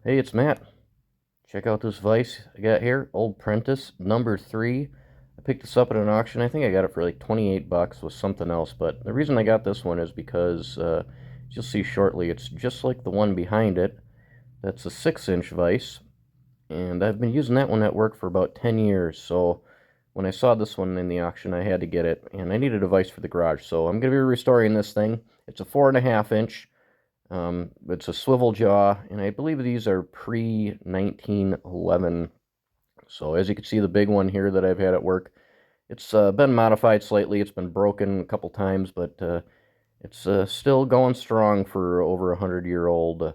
Hey, it's Matt. Check out this vise I got here, old Prentiss, number 3. I picked this up at an auction. I think I got it for like 28 bucks with something else, but the reason I got this one is because, as you'll see shortly, it's just like the one behind it. That's a 6-inch vise, and I've been using that one at work for about 10 years, so when I saw this one in the auction, I had to get it, and I needed a vise for the garage, so I'm going to be restoring this thing. It's a 4.5-inch. It's a swivel jaw, and I believe these are pre-1911. So as you can see, the big one here that I've had at work, it's been modified slightly. It's been broken a couple times, but it's still going strong for over 100-year-old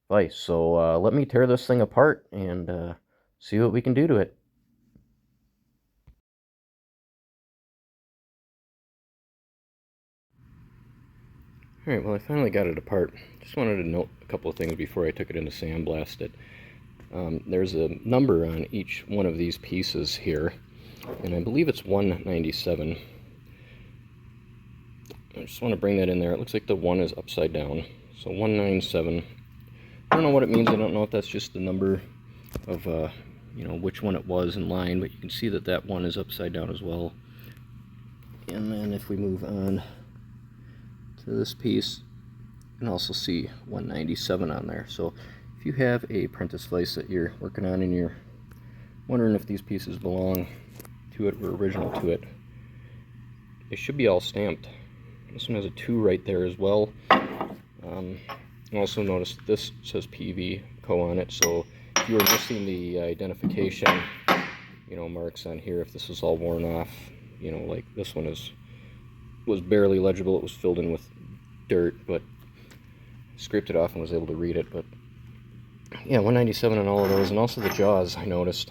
vise. So let me tear this thing apart and see what we can do to it. Alright, well I finally got it apart. Just wanted to note a couple of things before I took it in to sandblast it. There's a number on each one of these pieces here, and I believe it's 197. I just want to bring that in there. It looks like the 1 is upside down, so 197. I don't know what it means. I don't know if that's just the number of which one it was in line, but you can see that that 1 is upside down as well. And then if we move on to this piece, you can also see 197 on there. So if you have a Prentiss vise that you're working on and you're wondering if these pieces belong to it or original to it, they should be all stamped. This one has a 2 right there as well. Also notice this says PV Co on it, so if you were missing the identification, marks on here, if this is all worn off, like this one was barely legible. It was filled in with dirt, but scraped it off and was able to read it. But yeah, 197 on all of those, and also the jaws I noticed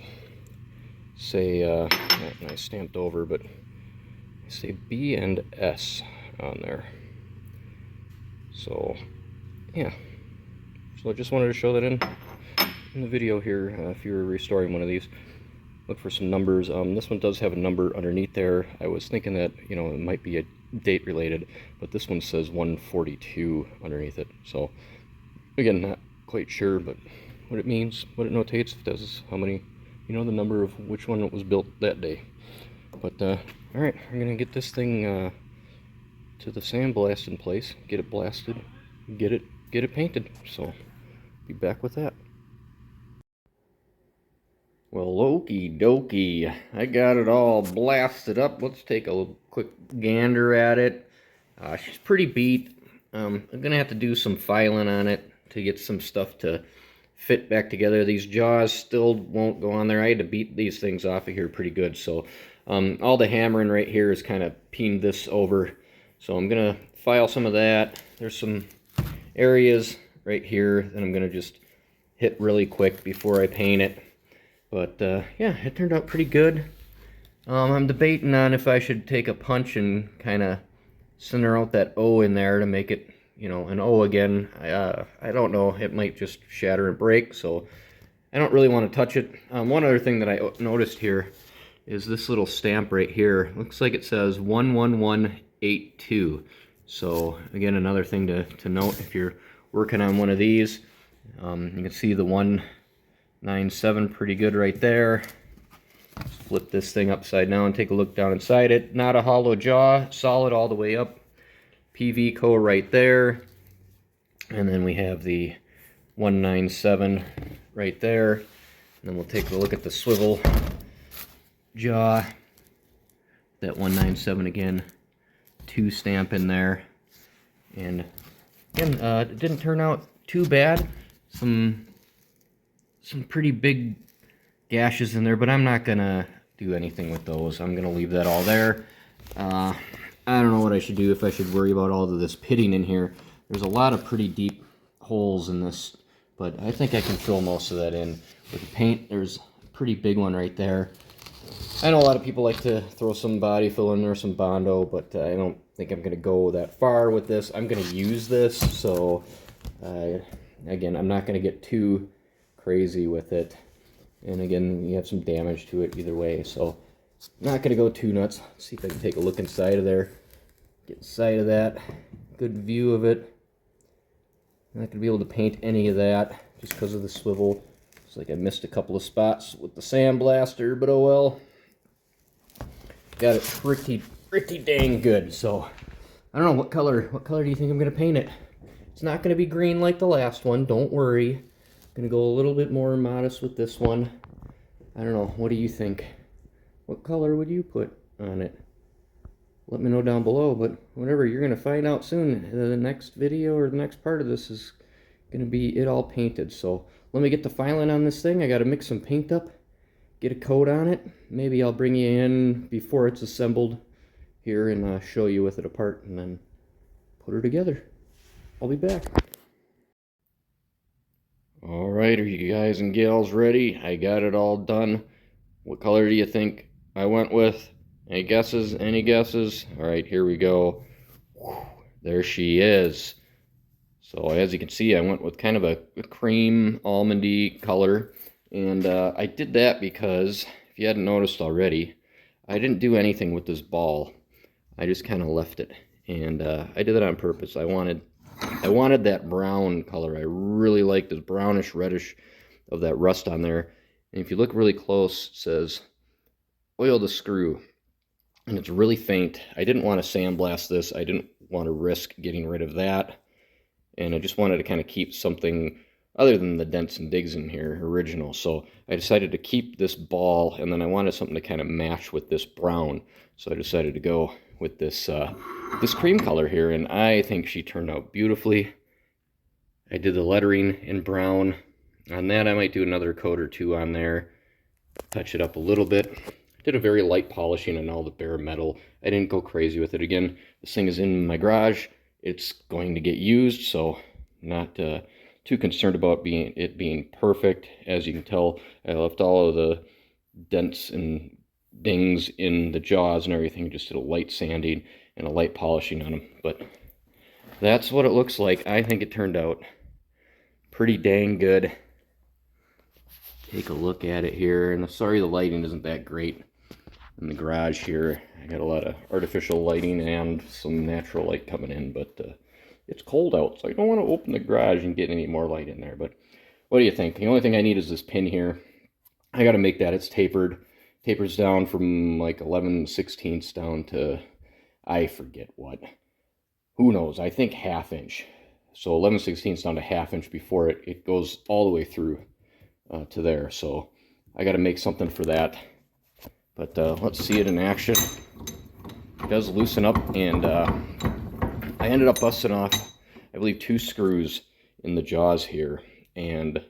say I stamped over, but they say B and S on there. So yeah, so I just wanted to show that in the video here. If you're restoring one of these, look for some numbers. This one does have a number underneath there. I was thinking that it might be a date related, but this one says 142 underneath it. So again, not quite sure, but what it means, what it notates, if that's how many, the number of which one it was built that day. But all right, I'm gonna get this thing to the sandblast in place, get it blasted, get it painted. So be back with that. Well, okie dokie, I got it all blasted up. Let's take a quick gander at it. She's pretty beat. I'm gonna have to do some filing on it to get some stuff to fit back together. These jaws still won't go on there. I had to beat these things off of here pretty good, so all the hammering right here has kind of peened this over. So I'm gonna file some of that. There's some areas right here that I'm gonna just hit really quick before I paint it. But yeah, it turned out pretty good. I'm debating on if I should take a punch and kind of center out that O in there to make it, an O again. I don't know. It might just shatter and break, so I don't really want to touch it. One other thing that I noticed here is this little stamp right here. Looks like it says 11182. So again, another thing to note if you're working on one of these. You can see the 197 pretty good right there. Let's flip this thing upside down and take a look down inside it. Not a hollow jaw, solid all the way up. PV Co right there. And then we have the 197 right there. And then we'll take a look at the swivel jaw. That 197 again. 2 stamp in there. And again, it didn't turn out too bad. Some pretty big gashes in there, but I'm not gonna do anything with those. I'm gonna leave that all there. I don't know what I should do, if I should worry about all of this pitting in here. There's a lot of pretty deep holes in this, but I think I can fill most of that in with the paint. There's a pretty big one right there. I know a lot of people like to throw some body fill in there, some Bondo, but I don't think I'm gonna go that far with this. I'm gonna use this, so again, I'm not gonna get too crazy with it. And again, you have some damage to it either way, so not gonna go too nuts. Let's see if I can take a look inside of there. Get inside of that. Good view of it. Not gonna be able to paint any of that. just because of the swivel. It's like I missed a couple of spots with the sandblaster, but oh well. Got it pretty dang good. So I don't know what color do you think I'm gonna paint it? It's not gonna be green like the last one, don't worry. I'm gonna go a little bit more modest with this one. I don't know, what do you think? What color would you put on it? Let me know down below, but whatever, you're gonna find out soon. The next video or the next part of this is gonna be it all painted. So let me get the filing on this thing. I gotta mix some paint up, get a coat on it. Maybe I'll bring you in before it's assembled here and show you with it apart and then put her together. I'll be back. All right, are you guys and gals ready? I got it all done. What color do you think I went with? Any guesses? Any guesses? All right, here we go. There she is. So as you can see, I went with kind of a cream almondy color. And I did that because, if you hadn't noticed already, I didn't do anything with this ball. I just kind of left it. And I did that on purpose. I wanted that brown color. I really like this brownish reddish of that rust on there. And if you look really close, it says oil the screw. And it's really faint. I didn't want to sandblast this. I didn't want to risk getting rid of that. And I just wanted to kind of keep something other than the dents and digs in here original. So I decided to keep this ball, and then I wanted something to kind of match with this brown. So I decided to go with this this cream color here, and I think she turned out beautifully. I did the lettering in brown. On that, I might do another coat or two on there, touch it up a little bit. Did a very light polishing on all the bare metal. I didn't go crazy with it. Again, this thing is in my garage. It's going to get used, so not too concerned about it being perfect. As you can tell, I left all of the dents and dings in the jaws and everything. Just did a light sanding and a light polishing on them. But that's what it looks like. I think it turned out pretty dang good. Take a look at it here. And sorry the lighting isn't that great in the garage here. I got a lot of artificial lighting and some natural light coming in, but it's cold out, so I don't want to open the garage and get any more light in there. But what do you think? The only thing I need is this pin here. I got to make that. It's tapered. Tapers down from like 11/16 down to, I forget what. Who knows? I think 1/2 inch. So 11/16 down to 1/2 inch before it goes all the way through to there. So I got to make something for that. But let's see it in action. It does loosen up, and I ended up busting off, I believe, 2 screws in the jaws here, and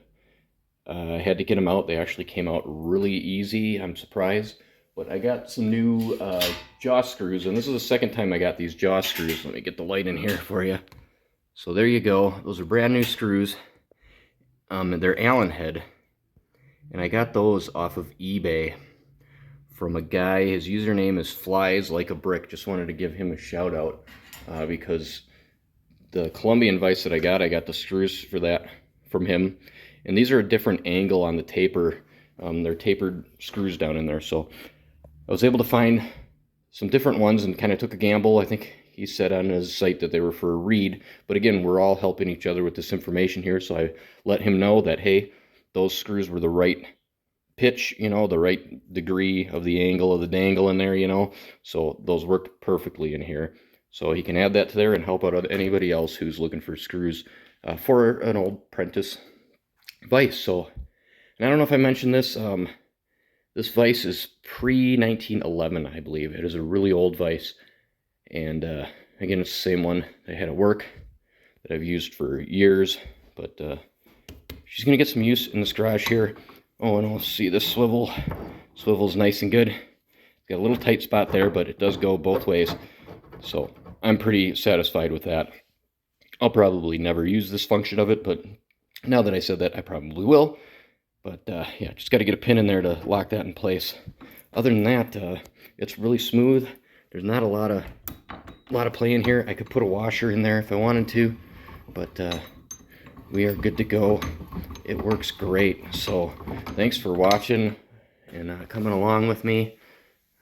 I had to get them out. They actually came out really easy. I'm surprised. But I got some new jaw screws, and this is the second time I got these jaw screws. Let me get the light in here for you. So there you go. Those are brand new screws. They're Allen head, and I got those off of eBay from a guy. His username is Flies Like a Brick. Just wanted to give him a shout out because the Columbian vise that I got the screws for that from him. And these are a different angle on the taper. They're tapered screws down in there. So I was able to find some different ones and kind of took a gamble. I think he said on his site that they were for a reed. But again, we're all helping each other with this information here. So I let him know that, hey, those screws were the right pitch, you know, the right degree of the angle of the dangle in there, you know. So those worked perfectly in here. So he can add that to there and help out anybody else who's looking for screws for an old Prentiss vise. So, and I don't know if I mentioned this, this vise is pre-1911, I believe. It is a really old vise. And again, it's the same one I had at work that I've used for years. But she's going to get some use in this garage here. Oh, and we'll see this swivel. Swivel's nice and good. It's got a little tight spot there, but it does go both ways. So I'm pretty satisfied with that. I'll probably never use this function of it, but now that I said that, I probably will. But yeah, just got to get a pin in there to lock that in place. Other than that, it's really smooth. There's not a lot of play in here. I could put a washer in there if I wanted to, but we are good to go. It works great. So thanks for watching and coming along with me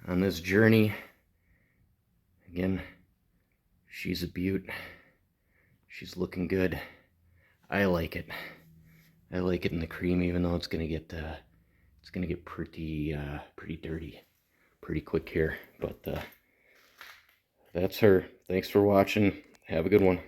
on this journey. Again, she's a beaut. She's looking good. I like it. I like it in the cream, even though it's gonna get pretty pretty dirty pretty quick here. But that's her. Thanks for watching. Have a good one.